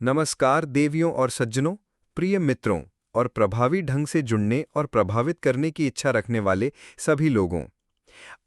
नमस्कार देवियों और सज्जनों, प्रिय मित्रों और प्रभावी ढंग से जुड़ने और प्रभावित करने की इच्छा रखने वाले सभी लोगों।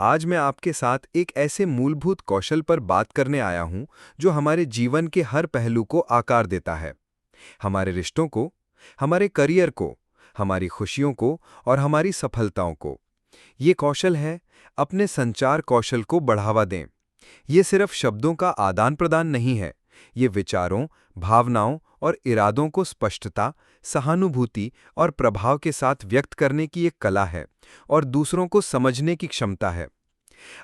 आज मैं आपके साथ एक ऐसे मूलभूत कौशल पर बात करने आया हूं जो हमारे जीवन के हर पहलू को आकार देता है। हमारे रिश्तों को, हमारे करियर को, हमारी खुशियों को और हमारी सफलताओं को। ये कौशल है, अपने संचार कौशल को बढ़ावा दें। ये सिर्फ शब्दों का आदान प्रदान नहीं है, ये विचारों, भावनाओं और इरादों को स्पष्टता, सहानुभूति और प्रभाव के साथ व्यक्त करने की एक कला है और दूसरों को समझने की क्षमता है।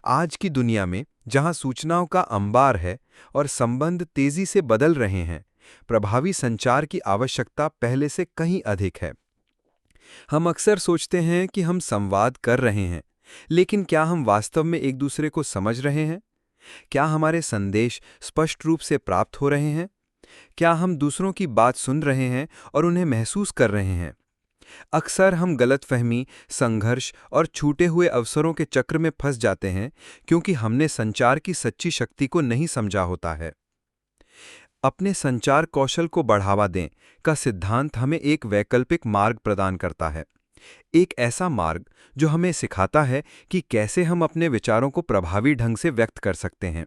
आज की दुनिया में, जहां सूचनाओं का अंबार है और संबंध तेजी से बदल रहे हैं, प्रभावी संचार की आवश्यकता पहले से कहीं अधिक है। हम अक्सर सोचते हैं कि हम संवाद कर रहे हैं, लेकिन क्या हम वास्तव में एक दूसरे को समझ रहे हैं? क्या हमारे संदेश स्पष्ट रूप से प्राप्त हो रहे हैं? क्या हम दूसरों की बात सुन रहे हैं और उन्हें महसूस कर रहे हैं? अक्सर हम गलतफहमी, संघर्ष और छूटे हुए अवसरों के चक्र में फंस जाते हैं क्योंकि हमने संचार की सच्ची शक्ति को नहीं समझा होता है। अपने संचार कौशल को बढ़ावा दें का सिद्धांत हमें एक वैकल्पिक मार्ग प्रदान करता है। एक ऐसा मार्ग जो हमें सिखाता है कि कैसे हम अपने विचारों को प्रभावी ढंग से व्यक्त कर सकते हैं,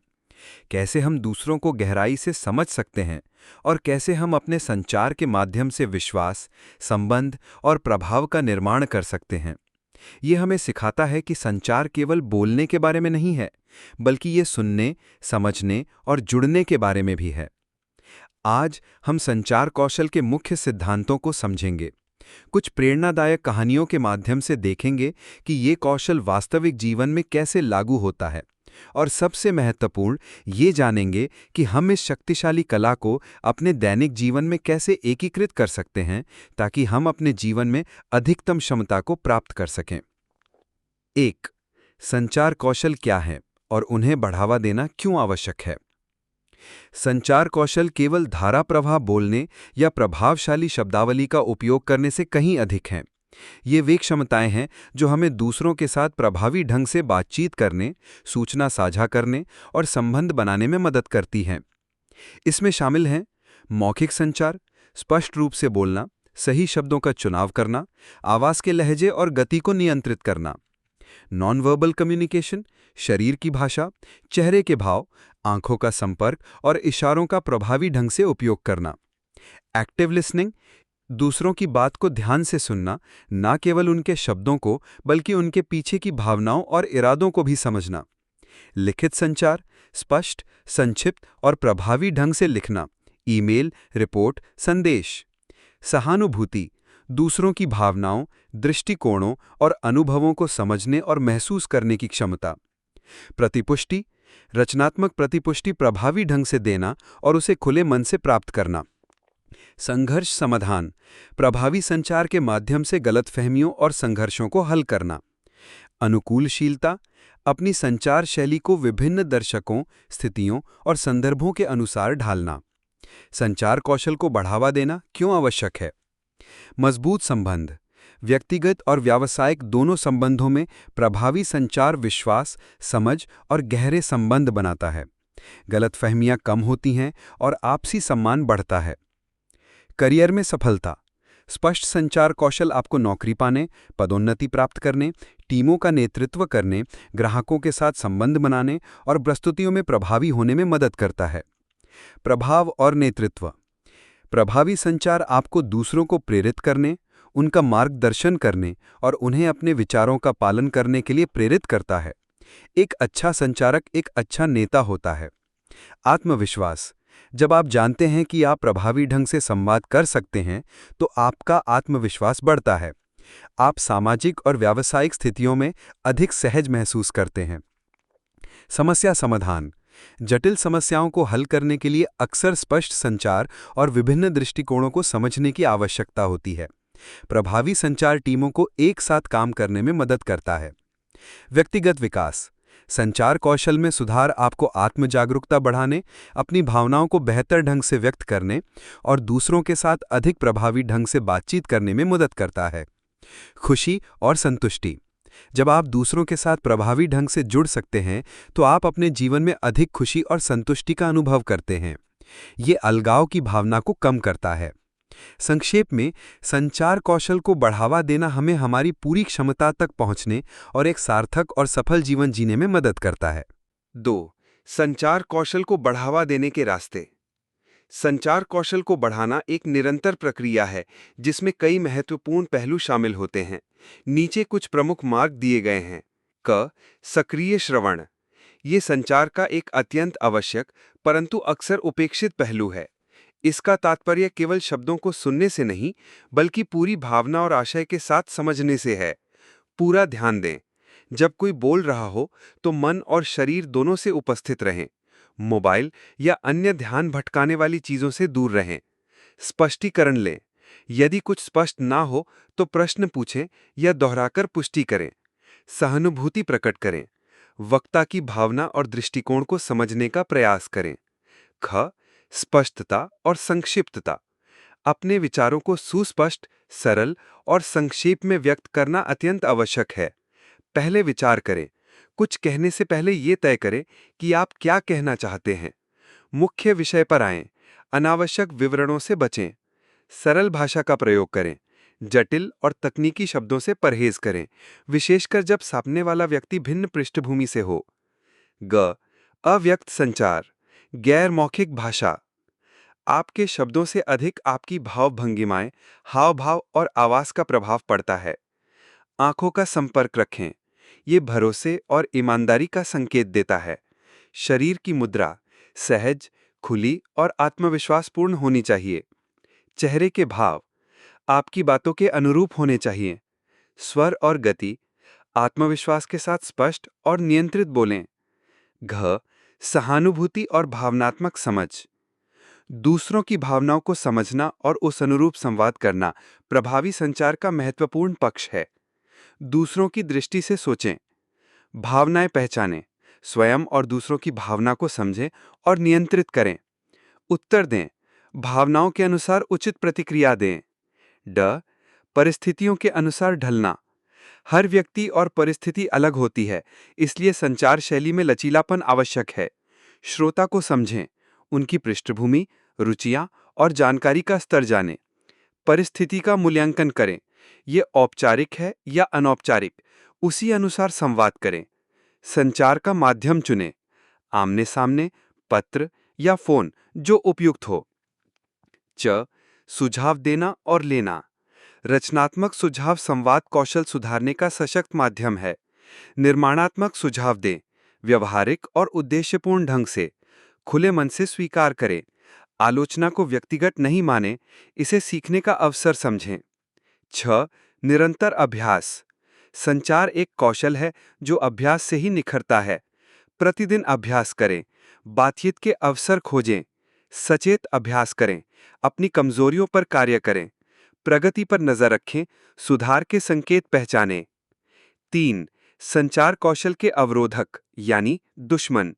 कैसे हम दूसरों को गहराई से समझ सकते हैं और कैसे हम अपने संचार के माध्यम से विश्वास, संबंध और प्रभाव का निर्माण कर सकते हैं। ये हमें सिखाता है कि संचार केवल बोलने के बारे में नहीं है, बल्कि ये सुनने, समझने और जुड़ने के बारे में भी है। आज हम संचार कौशल के मुख्य सिद्धांतों को समझेंगे। कुछ प्रेरणादायक कहानियों के माध्यम से देखेंगे कि ये कौशल वास्तविक जीवन में कैसे लागू होता है, और सबसे महत्वपूर्ण, ये जानेंगे कि हम इस शक्तिशाली कला को अपने दैनिक जीवन में कैसे एकीकृत कर सकते हैं ताकि हम अपने जीवन में अधिकतम क्षमता को प्राप्त कर सकें। 1. संचार कौशल क्या हैं और उन्हें बढ़ावा देना क्यों आवश्यक है? संचार कौशल केवल धारा प्रवाह बोलने या प्रभावशाली शब्दावली का उपयोग करने से कहीं अधिक हैं। ये वे क्षमताएं हैं जो हमें दूसरों के साथ प्रभावी ढंग से बातचीत करने, सूचना साझा करने और संबंध बनाने में मदद करती हैं। इसमें शामिल हैं मौखिक संचार, स्पष्ट रूप से बोलना, सही शब्दों का चुनाव करना, आवाज के लहजे और गति को नियंत्रित करना। नॉन वर्बल कम्युनिकेशन, शरीर की भाषा, चेहरे के भाव, आंखों का संपर्क और इशारों का प्रभावी ढंग से उपयोग करना। एक्टिव लिसनिंग, दूसरों की बात को ध्यान से सुनना, न केवल उनके शब्दों को बल्कि उनके पीछे की भावनाओं और इरादों को भी समझना। लिखित संचार, स्पष्ट, संक्षिप्त और प्रभावी ढंग से लिखना, ईमेल, रिपोर्ट, संदेश। सहानुभूति, दूसरों की भावनाओं, दृष्टिकोणों और अनुभवों को समझने और महसूस करने की क्षमता। प्रतिपुष्टि, रचनात्मक प्रतिपुष्टि प्रभावी ढंग से देना और उसे खुले मन से प्राप्त करना। संघर्ष समाधान, प्रभावी संचार के माध्यम से गलतफहमियों और संघर्षों को हल करना। अनुकूलशीलता, अपनी संचार शैली को विभिन्न दर्शकों, स्थितियों और संदर्भों के अनुसार ढालना। संचार कौशल को बढ़ावा देना क्यों आवश्यक है? मजबूत संबंध, व्यक्तिगत और व्यावसायिक दोनों संबंधों में प्रभावी संचार विश्वास, समझ और गहरे संबंध बनाता है। गलतफहमियां कम होती हैं और आपसी सम्मान बढ़ता है। करियर में सफलता, स्पष्ट संचार कौशल आपको नौकरी पाने, पदोन्नति प्राप्त करने, टीमों का नेतृत्व करने, ग्राहकों के साथ संबंध बनाने और प्रस्तुतियों में प्रभावी होने में मदद करता है। प्रभाव और नेतृत्व, प्रभावी संचार आपको दूसरों को प्रेरित करने, उनका मार्गदर्शन करने और उन्हें अपने विचारों का पालन करने के लिए प्रेरित करता है। एक अच्छा संचारक एक अच्छा नेता होता है। आत्मविश्वास, जब आप जानते हैं कि आप प्रभावी ढंग से संवाद कर सकते हैं, तो आपका आत्मविश्वास बढ़ता है। आप सामाजिक और व्यावसायिक स्थितियों में अधिक सहज महसूस करते हैं। समस्या समाधान, जटिल समस्याओं को हल करने के लिए अक्सर स्पष्ट संचार और विभिन्न दृष्टिकोणों को समझने की आवश्यकता होती है। प्रभावी संचार टीमों को एक साथ काम करने में मदद करता है। व्यक्तिगत विकास, संचार कौशल में सुधार आपको आत्म जागरूकता बढ़ाने, अपनी भावनाओं को बेहतर ढंग से व्यक्त करने और दूसरों के साथ अधिक प्रभावी ढंग से बातचीत करने में मदद करता है। खुशी और संतुष्टि, जब आप दूसरों के साथ प्रभावी ढंग से जुड़ सकते हैं, तो आप अपने जीवन में अधिक खुशी और संतुष्टि का अनुभव करते हैं। ये अलगाव की भावना को कम करता है। संक्षेप में, संचार कौशल को बढ़ावा देना हमें हमारी पूरी क्षमता तक पहुंचने और एक सार्थक और सफल जीवन जीने में मदद करता है। 2. संचार कौशल को बढ़ावा देने के रास्ते। संचार कौशल को बढ़ाना एक निरंतर प्रक्रिया है जिसमें कई महत्वपूर्ण पहलू शामिल होते हैं। नीचे कुछ प्रमुख मार्ग दिए गए हैं। क. सक्रिय श्रवण। ये संचार का एक अत्यंत आवश्यक परंतु अक्सर उपेक्षित पहलू है। इसका तात्पर्य केवल शब्दों को सुनने से नहीं, बल्कि पूरी भावना और आशय के साथ समझने से है। पूरा ध्यान दें। जब कोई बोल रहा हो तो मन और शरीर दोनों से उपस्थित रहें। मोबाइल या अन्य ध्यान भटकाने वाली चीजों से दूर रहें। स्पष्टीकरण लें। यदि कुछ स्पष्ट ना हो तो प्रश्न पूछें या दोहराकर पुष्टि करें। सहानुभूति प्रकट करें। वक्ता की भावना और दृष्टिकोण को समझने का प्रयास करें। ख. स्पष्टता और संक्षिप्तता। अपने विचारों को सुस्पष्ट, सरल और संक्षेप में व्यक्त करना अत्यंत आवश्यक है। पहले विचार करें। कुछ कहने से पहले ये तय करें कि आप क्या कहना चाहते हैं। मुख्य विषय पर आएं। अनावश्यक विवरणों से बचें। सरल भाषा का प्रयोग करें। जटिल और तकनीकी शब्दों से परहेज करें, विशेषकर जब सामने वाला व्यक्ति भिन्न पृष्ठभूमि से हो। ग. अव्यक्त संचार, गैर मौखिक भाषा। आपके शब्दों से अधिक आपकी भाव-भंगिमाएं, हाव-भाव और आवाज का प्रभाव पड़ता है। आंखों का संपर्क रखें। ये भरोसे और ईमानदारी का संकेत देता है। शरीर की मुद्रा सहज, खुली और आत्मविश्वासपूर्ण होनी चाहिए। चेहरे के भाव आपकी बातों के अनुरूप होने चाहिए। स्वर और गति आत्मविश्वास के साथ स्पष्ट और नियंत्रित बोलें। घ. सहानुभूति और भावनात्मक समझ। दूसरों की भावनाओं को समझना और उस अनुरूप संवाद करना प्रभावी संचार का महत्वपूर्ण पक्ष है। दूसरों की दृष्टि से सोचें। भावनाएं पहचानें। स्वयं और दूसरों की भावना को समझें और नियंत्रित करें। उत्तर दें। भावनाओं के अनुसार उचित प्रतिक्रिया दें। ड. परिस्थितियों के अनुसार ढलना। हर व्यक्ति और परिस्थिति अलग होती है, इसलिए संचार शैली में लचीलापन आवश्यक है। श्रोता को समझें, उनकी पृष्ठभूमि, रुचियां और जानकारी का स्तर जानें। परिस्थिति का मूल्यांकन करें। ये औपचारिक है या अनौपचारिक, उसी अनुसार संवाद करें। संचार का माध्यम चुनें। आमने सामने, पत्र या फोन, जो उपयुक्त हो। च. सुझाव देना और लेना। रचनात्मक सुझाव संवाद कौशल सुधारने का सशक्त माध्यम है। निर्माणात्मक सुझाव दें, व्यवहारिक और उद्देश्यपूर्ण ढंग से। खुले मन से स्वीकार करें। आलोचना को व्यक्तिगत नहीं मानें, इसे सीखने का अवसर समझें। 6. निरंतर अभ्यास। संचार एक कौशल है जो अभ्यास से ही निखरता है। प्रतिदिन अभ्यास करें। बातचीत के अवसर खोजें। सचेत अभ्यास करें। अपनी कमजोरियों पर कार्य करें। प्रगति पर नजर रखें। सुधार के संकेत पहचानें। 3. संचार कौशल के अवरोधक यानी दुश्मन।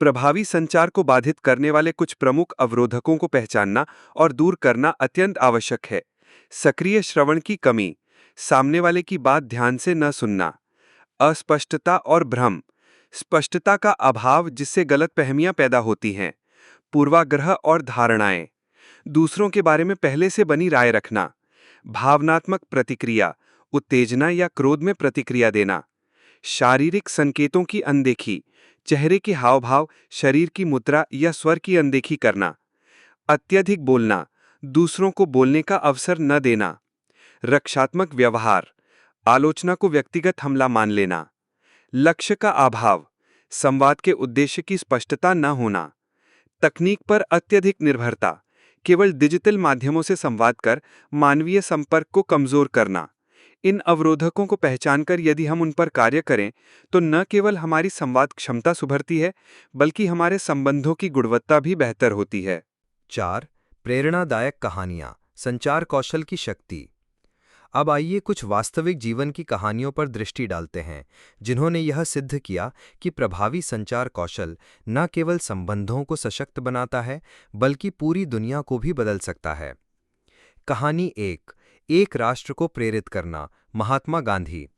प्रभावी संचार को बाधित करने वाले कुछ प्रमुख अवरोधकों को पहचानना और दूर करना अत्यंत आवश्यक है। सक्रिय श्रवण की कमी, सामने वाले की बात ध्यान से न सुनना। अस्पष्टता और भ्रम, स्पष्टता का अभाव जिससे गलतफहमियां पैदा होती हैं। पूर्वाग्रह और धारणाएं, दूसरों के बारे में पहले से बनी राय रखना। भावनात्मक प्रतिक्रिया, उत्तेजना या क्रोध में प्रतिक्रिया देना। शारीरिक संकेतों की अनदेखी, चेहरे के हाव-भाव, शरीर की मुद्रा या स्वर की अनदेखी करना। अत्यधिक बोलना, दूसरों को बोलने का अवसर न देना। रक्षात्मक व्यवहार, आलोचना को व्यक्तिगत हमला मान लेना। लक्ष्य का अभाव, संवाद के उद्देश्य की स्पष्टता न होना। तकनीक पर अत्यधिक निर्भरता, केवल डिजिटल माध्यमों से संवाद कर मानवीय संपर्क को कमजोर करना। इन अवरोधकों को पहचानकर यदि हम उन पर कार्य करें तो न केवल हमारी संवाद क्षमता सुधरती है, बल्कि हमारे संबंधों की गुणवत्ता भी बेहतर होती है। 4. प्रेरणादायक कहानियां, संचार कौशल की शक्ति। अब आइए कुछ वास्तविक जीवन की कहानियों पर दृष्टि डालते हैं, जिन्होंने यह सिद्ध किया कि प्रभावी संचार कौशल न केवल संबंधों को सशक्त बनाता है, बल्कि पूरी दुनिया को भी बदल सकता है। कहानी 1, एक राष्ट्र को प्रेरित करना, महात्मा गांधी।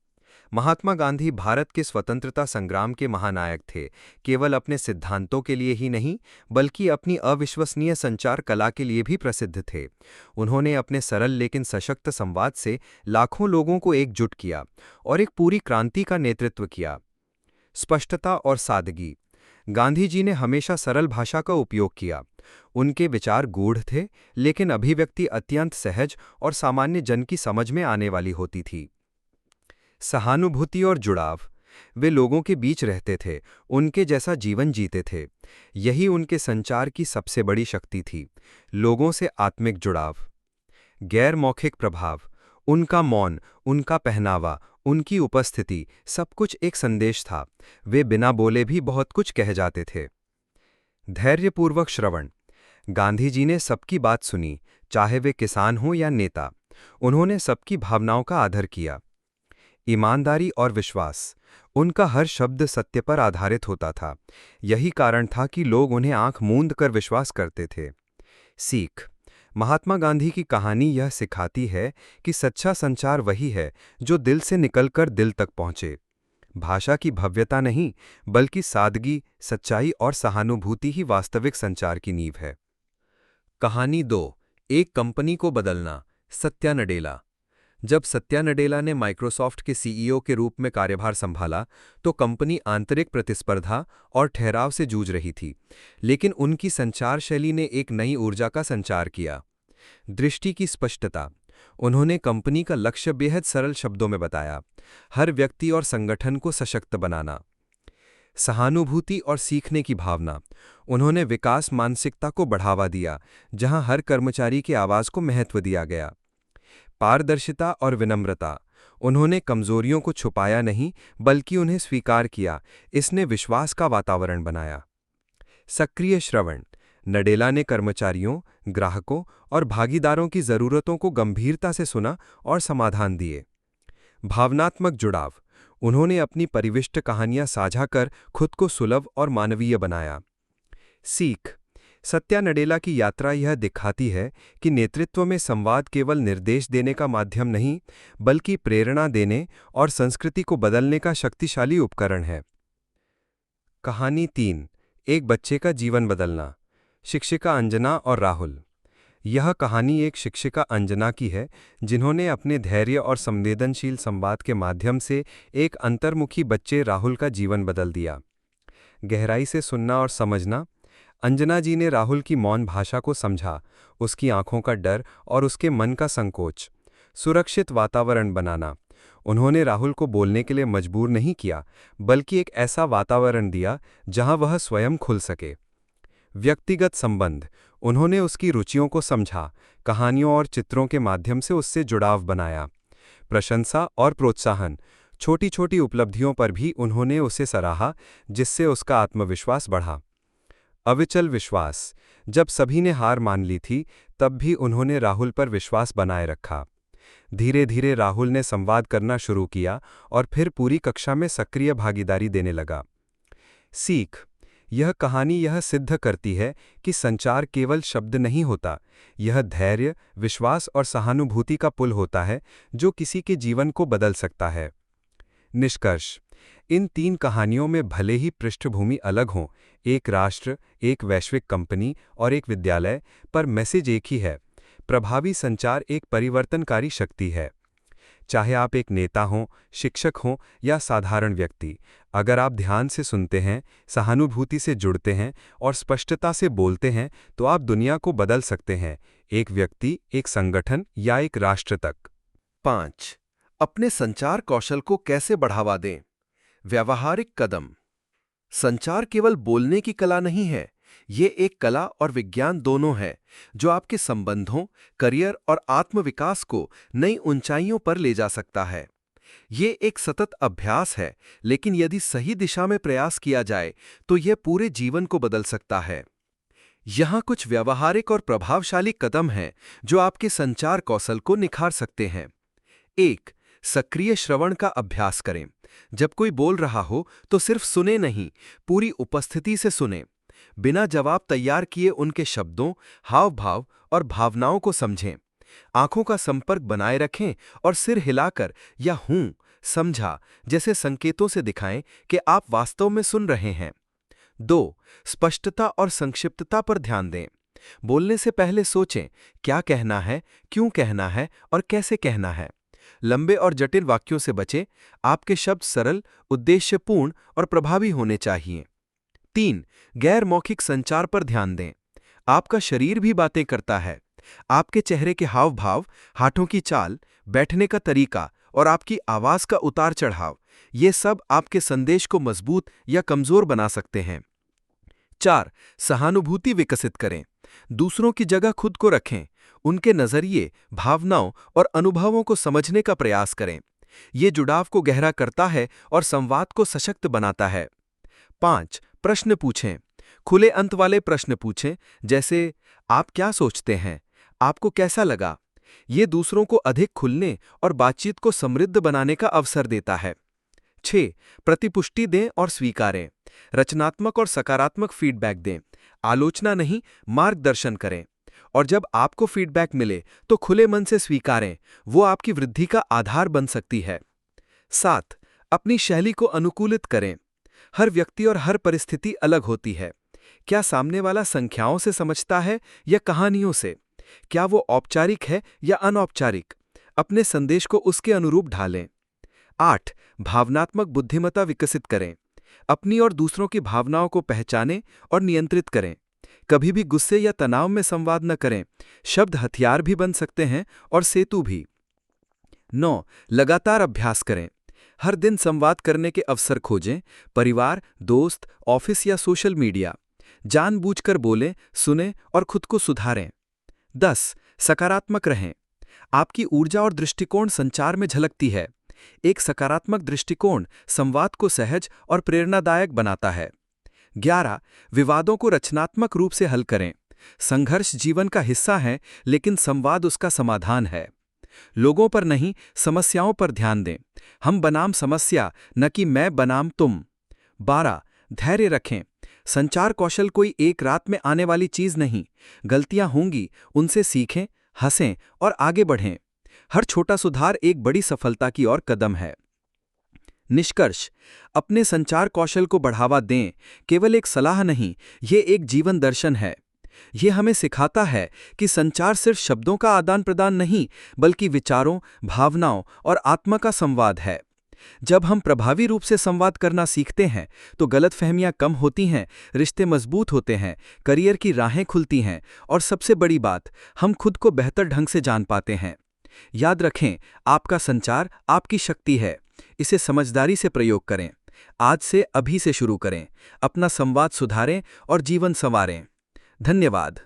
महात्मा गांधी भारत के स्वतंत्रता संग्राम के महानायक थे, केवल अपने सिद्धांतों के लिए ही नहीं, बल्कि अपनी अविश्वसनीय संचार कला के लिए भी प्रसिद्ध थे। उन्होंने अपने सरल लेकिन सशक्त संवाद से लाखों लोगों को एकजुट किया और एक पूरी क्रांति का नेतृत्व किया। स्पष्टता और सादगी। गांधी जी ने हमेशा सरल भाषा का उपयोग किया। उनके विचार गूढ़ थे, लेकिन अभिव्यक्ति अत्यंत सहज और सामान्य जन की समझ में आने वाली होती थी। सहानुभूति और जुड़ाव। वे लोगों के बीच रहते थे, उनके जैसा जीवन जीते थे। यही उनके संचार की सबसे बड़ी शक्ति थी, लोगों से आत्मिक जुड़ाव। गैर मौखिक प्रभाव। उनका मौन, उनका पहनावा, उनकी उपस्थिति, सब कुछ एक संदेश था। वे बिना बोले भी बहुत कुछ कह जाते थे। धैर्यपूर्वक श्रवण। गांधी जी ने सबकी बात सुनी, चाहे वे किसान हों या नेता। उन्होंने सबकी भावनाओं का आदर किया। ईमानदारी और विश्वास। उनका हर शब्द सत्य पर आधारित होता था। यही कारण था कि लोग उन्हें आंख मूंद कर विश्वास करते थे। सीख। महात्मा गांधी की कहानी यह सिखाती है कि सच्चा संचार वही है जो दिल से निकलकर दिल तक पहुंचे। भाषा की भव्यता नहीं, बल्कि सादगी, सच्चाई और सहानुभूति ही वास्तविक संचार की नींव है। कहानी 2। एक कंपनी को बदलना। सत्या नडेला। जब सत्या नडेला ने माइक्रोसॉफ्ट के सीईओ के रूप में कार्यभार संभाला, तो कंपनी आंतरिक प्रतिस्पर्धा और ठहराव से जूझ रही थी, लेकिन उनकी संचार शैली ने एक नई ऊर्जा का संचार किया। दृष्टि की स्पष्टता। उन्होंने कंपनी का लक्ष्य बेहद सरल शब्दों में बताया, हर व्यक्ति और संगठन को सशक्त बनाना। सहानुभूति और सीखने की भावना। उन्होंने विकास मानसिकता को बढ़ावा दिया, जहां हर कर्मचारी की आवाज को महत्व दिया गया। पारदर्शिता और विनम्रता। उन्होंने कमजोरियों को छुपाया नहीं, बल्कि उन्हें स्वीकार किया। इसने विश्वास का वातावरण बनाया। सक्रिय श्रवण। नडेला ने कर्मचारियों, ग्राहकों और भागीदारों की जरूरतों को गंभीरता से सुना और समाधान दिए। भावनात्मक जुड़ाव। उन्होंने अपनी परिविष्ट कहानियां साझा कर खुद को सुलभ और मानवीय बनाया। सीख। सत्या नडेला की यात्रा यह दिखाती है कि नेतृत्व में संवाद केवल निर्देश देने का माध्यम नहीं, बल्कि प्रेरणा देने और संस्कृति को बदलने का शक्तिशाली उपकरण है। कहानी 3। एक बच्चे का जीवन बदलना। शिक्षिका अंजना और राहुल। यह कहानी एक शिक्षिका अंजना की है, जिन्होंने अपने धैर्य और संवेदनशील संवाद के माध्यम से एक अंतर्मुखी बच्चे राहुल का जीवन बदल दिया। गहराई से सुनना और समझना। अंजना जी ने राहुल की मौन भाषा को समझा, उसकी आंखों का डर और उसके मन का संकोच। सुरक्षित वातावरण बनाना। उन्होंने राहुल को बोलने के लिए मजबूर नहीं किया, बल्कि एक ऐसा वातावरण दिया जहां वह स्वयं खुल सके। व्यक्तिगत संबंध। उन्होंने उसकी रुचियों को समझा, कहानियों और चित्रों के माध्यम से उससे जुड़ाव बनाया। प्रशंसा और प्रोत्साहन। छोटी छोटी उपलब्धियों पर भी उन्होंने उसे सराहा, जिससे उसका आत्मविश्वास बढ़ा। अविचल विश्वास। जब सभी ने हार मान ली थी, तब भी उन्होंने राहुल पर विश्वास बनाए रखा। धीरे धीरे राहुल ने संवाद करना शुरू किया और फिर पूरी कक्षा में सक्रिय भागीदारी देने लगा। सीख। यह कहानी यह सिद्ध करती है कि संचार केवल शब्द नहीं होता, यह धैर्य, विश्वास और सहानुभूति का पुल होता है, जो किसी के जीवन को बदल सकता है। निष्कर्ष। इन 3 कहानियों में भले ही पृष्ठभूमि अलग हों, एक राष्ट्र, एक वैश्विक कंपनी और एक विद्यालय, पर मैसेज एक ही है। प्रभावी संचार एक परिवर्तनकारी शक्ति है। चाहे आप एक नेता हों, शिक्षक हों या साधारण व्यक्ति, अगर आप ध्यान से सुनते हैं, सहानुभूति से जुड़ते हैं और स्पष्टता से बोलते हैं, तो आप दुनिया को बदल सकते हैं, एक व्यक्ति, एक संगठन या एक राष्ट्र तक। 5. अपने संचार कौशल को कैसे बढ़ावा दें? व्यावहारिक कदम। संचार केवल बोलने की कला नहीं है, ये एक कला और विज्ञान दोनों है, जो आपके संबंधों, करियर और आत्मविकास को नई ऊंचाइयों पर ले जा सकता है। ये एक सतत अभ्यास है, लेकिन यदि सही दिशा में प्रयास किया जाए, तो यह पूरे जीवन को बदल सकता है। यहाँ कुछ व्यावहारिक और प्रभावशाली कदम हैं, जो आपके संचार कौशल को निखार सकते हैं। 1. सक्रिय श्रवण का अभ्यास करें। जब कोई बोल रहा हो, तो सिर्फ सुने नहीं, पूरी उपस्थिति से सुने। बिना जवाब तैयार किए उनके शब्दों, हाव-भाव और भावनाओं को समझें। आंखों का संपर्क बनाए रखें और सिर हिलाकर या हूं समझा जैसे संकेतों से दिखाएं कि आप वास्तव में सुन रहे हैं। 2. स्पष्टता और संक्षिप्तता पर ध्यान दें। बोलने से पहले सोचें क्या कहना है, क्यों कहना है और कैसे कहना है। लंबे और जटिल वाक्यों से बचें। आपके शब्द सरल, उद्देश्यपूर्ण और प्रभावी होने चाहिए। 3. गैर मौखिक संचार पर ध्यान दें। आपका शरीर भी बातें करता है। आपके चेहरे के हाव भाव, हाथों की चाल, बैठने का तरीका और आपकी आवाज का उतार चढ़ाव, ये सब आपके संदेश को मजबूत या कमजोर बना सकते हैं। 4. सहानुभूति विकसित करें। दूसरों की जगह खुद को रखें। उनके नजरिए, भावनाओं और अनुभवों को समझने का प्रयास करें। ये जुड़ाव को गहरा करता है और संवाद को सशक्त बनाता है। 5. प्रश्न पूछें। खुले अंत वाले प्रश्न पूछें, जैसे आप क्या सोचते हैं, आपको कैसा लगा। ये दूसरों को अधिक खुलने और बातचीत को समृद्ध बनाने का अवसर देता है। 6. प्रतिपुष्टि दें और स्वीकारें। रचनात्मक और सकारात्मक फीडबैक दें। आलोचना नहीं, मार्गदर्शन करें। और जब आपको फीडबैक मिले तो खुले मन से स्वीकारें, वो आपकी वृद्धि का आधार बन सकती है। 7. अपनी शैली को अनुकूलित करें। हर व्यक्ति और हर परिस्थिति अलग होती है। क्या सामने वाला संख्याओं से समझता है या कहानियों से? क्या वो औपचारिक है या अनौपचारिक? अपने संदेश को उसके अनुरूप ढालें। 8. भावनात्मक बुद्धिमत्ता विकसित करें। अपनी और दूसरों की भावनाओं को पहचानें और नियंत्रित करें। कभी भी गुस्से या तनाव में संवाद न करें। शब्द हथियार भी बन सकते हैं और सेतु भी। 9. लगातार अभ्यास करें। हर दिन संवाद करने के अवसर खोजें। परिवार, दोस्त, ऑफिस या सोशल मीडिया। जानबूझकर बोलें, सुनें और खुद को सुधारें। 10. सकारात्मक रहें। आपकी ऊर्जा और दृष्टिकोण संचार में झलकती है। एक सकारात्मक दृष्टिकोण संवाद को सहज और प्रेरणादायक बनाता है। 11. विवादों को रचनात्मक रूप से हल करें। संघर्ष जीवन का हिस्सा है, लेकिन संवाद उसका समाधान है। लोगों पर नहीं, समस्याओं पर ध्यान दें। हम बनाम समस्या, न कि मैं बनाम तुम। 12. धैर्य रखें। संचार कौशल कोई एक रात में आने वाली चीज नहीं। गलतियां होंगी, उनसे सीखें, हंसें और आगे बढ़ें। हर छोटा सुधार एक बड़ी सफलता की ओर कदम है। निष्कर्ष, अपने संचार कौशल को बढ़ावा दें। केवल एक सलाह नहीं, ये एक जीवन दर्शन है। ये हमें सिखाता है कि संचार सिर्फ शब्दों का आदान प्रदान नहीं, बल्कि विचारों, भावनाओं और आत्मा का संवाद है। जब हम प्रभावी रूप से संवाद करना सीखते हैं तो गलतफहमियां कम होती हैं, रिश्ते मजबूत होते हैं, करियर की राहें खुलती हैं और सबसे बड़ी बात, हम खुद को बेहतर ढंग से जान पाते हैं। याद रखें, आपका संचार आपकी शक्ति है। इसे समझदारी से प्रयोग करें। आज से, अभी से शुरू करें। अपना संवाद सुधारें और जीवन संवारें। धन्यवाद।